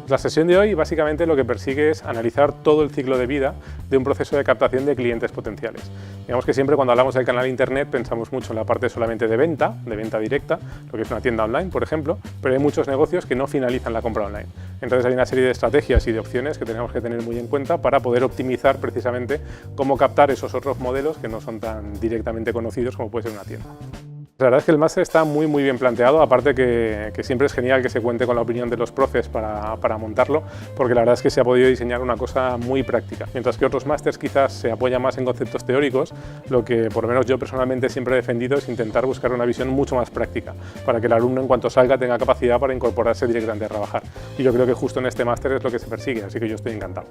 La sesión de hoy básicamente lo que persigue es analizar todo el ciclo de vida de un proceso de captación de clientes potenciales. Digamos que siempre cuando hablamos del canal de Internet pensamos mucho en la parte solamente de venta directa, lo que es una tienda online, por ejemplo, pero hay muchos negocios que no finalizan la compra online. Entonces hay una serie de estrategias y de opciones que tenemos que tener muy en cuenta para poder optimizar precisamente cómo captar esos otros modelos que no son tan directamente conocidos como puede ser una tienda. La verdad es que el máster está muy bien planteado, aparte que siempre es genial que se cuente con la opinión de los profes para montarlo, porque la verdad es que se ha podido diseñar una cosa muy práctica. Mientras que otros másters quizás se apoyan más en conceptos teóricos, lo que por lo menos yo personalmente siempre he defendido es intentar buscar una visión mucho más práctica, para que el alumno en cuanto salga tenga capacidad para incorporarse directamente a trabajar. Y yo creo que justo en este máster es lo que se persigue, así que yo estoy encantado.